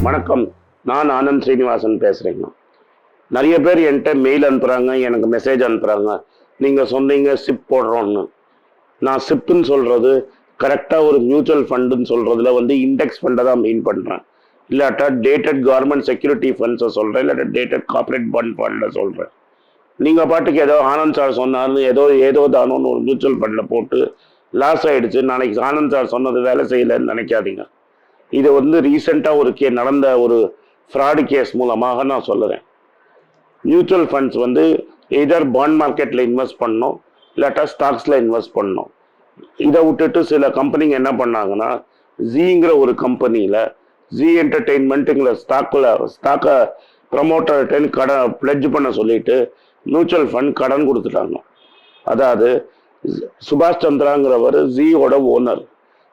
வணக்கம். நான் ஆனந்த் ஸ்ரீனிவாசன் பேசுகிறேங்க. நிறைய பேர் என்கிட்ட மெயில் அனுப்புகிறாங்க, எனக்கு மெசேஜ் அனுப்புகிறாங்க. நீங்கள் சொன்னீங்க சிப் போடுறோன்னு. நான் சிப்புன்னு சொல்கிறது கரெக்டாக ஒரு மியூச்சுவல் ஃபண்டுன்னு சொல்கிறதுல இண்டெக்ஸ் ஃபண்டை தான் மீன் பண்ணுறேன். இல்லாட்டா டேட்டட் கவர்மெண்ட் செக்யூரிட்டி ஃபண்ட்ஸை சொல்கிறேன், இல்லாட்டா டேட்டட் கார்பரேட் பாண்ட் ஃபண்டை சொல்கிறேன். நீங்கள் பாட்டுக்கு ஏதோ ஆனந்த் சார் சொன்னார்னு ஏதோ தானோன்னு ஒரு மியூச்சுவல் ஃபண்டில் போட்டு லாஸ் ஆகிடுச்சு, நாளைக்கு ஆனந்த் சார் சொன்னது வேலை செய்யலைன்னு நினைக்காதீங்க. இது ரீசெண்டாக நடந்த ஒரு ஃப்ராடு கேஸ் மூலமாக நான் சொல்லுறேன். மியூச்சுவல் ஃபண்ட்ஸ் எதர் பாண்ட் மார்க்கெட்டில் இன்வெஸ்ட் பண்ணணும், இல்லாட்டா ஸ்டாக்ஸில் இன்வெஸ்ட் பண்ணணும். இதை விட்டுட்டு சில கம்பெனிங்க என்ன பண்ணாங்கன்னா, ஜீங்கிற ஒரு கம்பெனியில் ஜி என்டர்டெயின்மெண்ட்டுங்கிற ஸ்டாக்கை ப்ரமோட்டர்கிட்ட பிளட்ஜ் பண்ண சொல்லிட்டு மியூச்சுவல் ஃபண்ட் கடன் கொடுத்துட்டாங்க. அதாவது சுபாஷ் சந்திராங்கிறவர் ஜியோட ஓனர்.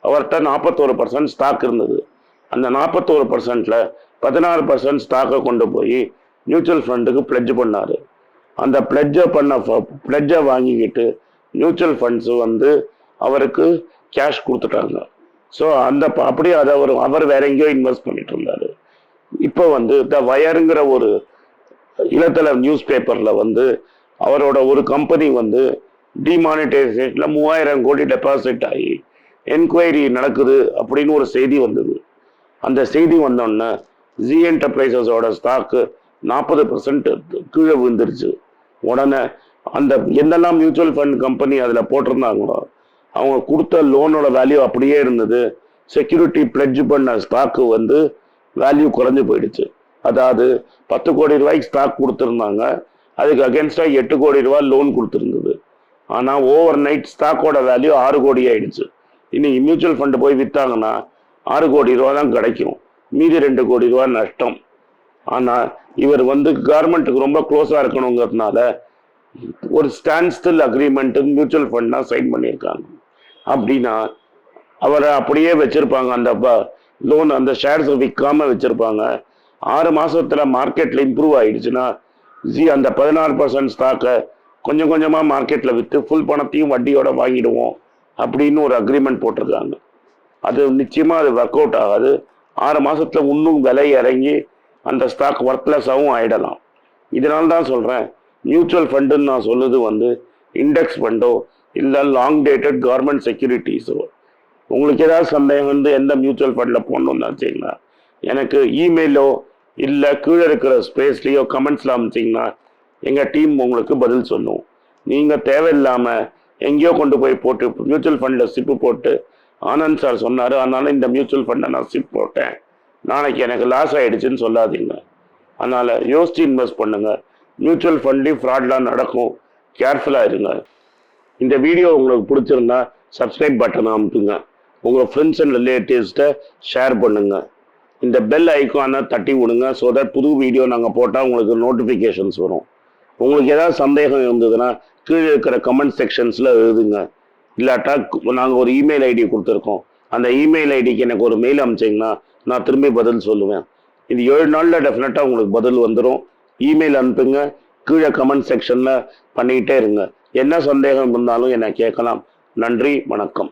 அவர்கிட்ட 41% ஸ்டாக் இருந்தது. அந்த 41%ல் 16% ஸ்டாக்கை கொண்டு போய் மியூச்சுவல் ஃபண்டுக்கு பிளட்ஜ் பண்ணார். அந்த பிளட்ஜை வாங்கிக்கிட்டு மியூச்சுவல் ஃபண்ட்ஸு அவருக்கு கேஷ் கொடுத்துட்டாங்க. ஸோ அப்படியே அதை அவர் வேற எங்கேயோ இன்வெஸ்ட் பண்ணிட்டு இருந்தார். இப்போ த வயருங்கிற ஒரு இளத்தல நியூஸ் பேப்பரில் அவரோட ஒரு கம்பெனி டிமானிட்டைசேஷனில் 3000 கோடி டெபாசிட் ஆகி என்கொயரி நடக்குது அப்படின்னு ஒரு செய்தி வந்தது. அந்த செய்தி வந்தோடனே ஜி என்டர்பிரைசஸோட ஸ்டாக்கு 40% கீழே விழுந்துருச்சு. உடனே எந்தெல்லாம் மியூச்சுவல் ஃபண்ட் கம்பெனி அதில் போட்டிருந்தாங்களோ அவங்க கொடுத்த லோனோட வேல்யூ அப்படியே இருந்தது. செக்யூரிட்டி பிளட்ஜ் பண்ண ஸ்டாக்கு வேல்யூ குறைஞ்சு போயிடுச்சு. அதாவது 10 கோடி ரூபாய்க்கு ஸ்டாக் கொடுத்துருந்தாங்க, அதுக்கு அகேன்ஸ்டாக 8 கோடி ரூபாய் லோன் கொடுத்துருந்தது. ஆனால் ஓவர் நைட் ஸ்டாக்கோட வேல்யூ 6 கோடி ஆயிடுச்சு. இன்னைக்கு மியூச்சுவல் ஃபண்டு போய் விற்றாங்கன்னா 6 கோடி ரூபா தான் கிடைக்கும், மீதி 2 கோடி ரூபா நஷ்டம். ஆனால் இவர் கவர்மெண்ட்டுக்கு ரொம்ப க்ளோஸாக இருக்கணுங்கிறதுனால ஒரு stand still agreement mutual fund தான் சைன் பண்ணியிருக்காங்க. அப்படின்னா அவரை அப்படியே வச்சிருப்பாங்க, அந்த லோன் அந்த ஷேர்ஸை விற்காம வச்சிருப்பாங்க. 6 மாசத்துல மார்க்கெட்ல இம்ப்ரூவ் ஆயிடுச்சுன்னா அந்த 16% ஸ்டாக்கை கொஞ்சம் கொஞ்சமாக மார்க்கெட்டில் விற்று ஃபுல் பணத்தையும் வட்டியோட வாங்கிடுவோம் அப்படின்னு ஒரு அக்ரிமெண்ட் போட்டிருக்காங்க. அது நிச்சயமாக அது ஒர்க் அவுட் ஆகாது. 6 மாசத்துல இன்னும் விலை இறங்கி அந்த ஸ்டாக் ஒர்க்லெஸ்ஸாகவும் ஆகிடலாம். இதனால தான் சொல்கிறேன், மியூச்சுவல் ஃபண்டுன்னு நான் சொல்லுது இண்டெக்ஸ் ஃபண்டோ இல்லை லாங் டேட்டட் கவர்மெண்ட் செக்யூரிட்டிஸோ. உங்களுக்கு ஏதாவது சந்தேகம் எந்த மியூச்சுவல் ஃபண்டில் போடணும்னு நினச்சிங்கன்னா எனக்கு இமெயிலோ இல்லை கீழே இருக்கிற ஸ்பேஸ்லேயோ கமெண்ட்ஸில் அமைச்சிங்கன்னா எங்கள் டீம் உங்களுக்கு பதில் சொல்லுவோம். நீங்கள் தேவையில்லாமல் எங்கேயோ கொண்டு போய் போட்டு மியூச்சுவல் ஃபண்டில் சிப்பு போட்டு ஆனந்த் சார் சொன்னார் அதனால இந்த மியூச்சுவல் ஃபண்டை நான் சிப் போட்டேன், நாளைக்கு எனக்கு லாஸ் ஆகிடுச்சுன்னு சொல்லாதீங்க. அதனால் யோசிச்சு இன்வெஸ்ட் பண்ணுங்கள். மியூச்சுவல் ஃபண்ட்லேயும் ஃப்ராட்லாம் நடக்கும், கேர்ஃபுல்லாக இருங்க. இந்த வீடியோ உங்களுக்கு பிடிச்சிருந்தா சப்ஸ்கிரைப் பட்டனை அமுத்துங்க, உங்கள் ஃப்ரெண்ட்ஸ் அண்ட் ரிலேட்டிவ்ஸ்கிட்ட ஷேர் பண்ணுங்கள். இந்த பெல் ஐக்கானை தட்டி விடுங்க. ஸோ தட் புது வீடியோ நாங்கள் போட்டால் உங்களுக்கு நோட்டிஃபிகேஷன்ஸ் வரும். உங்களுக்கு ஏதாவது சந்தேகம் இருந்ததுன்னா கீழே இருக்கிற கமெண்ட் செக்ஷன்ஸில் எழுதுங்க. இல்லாட்டா நாங்கள் ஒரு இமெயில் ஐடி கொடுத்துருக்கோம், அந்த இமெயில் ஐடிக்கு எனக்கு ஒரு மெயில் அனுப்பிச்சிங்கன்னா நான் திரும்பி பதில் சொல்லுவேன். இது 7 நாளில் டெஃபினட்டாக உங்களுக்கு பதில் வந்துடும். இமெயில் அனுப்புங்க, கீழே கமெண்ட் செக்ஷனில் பண்ணிக்கிட்டே இருங்க. என்ன சந்தேகம் இருந்தாலும் என்னை கேட்கலாம். நன்றி, வணக்கம்.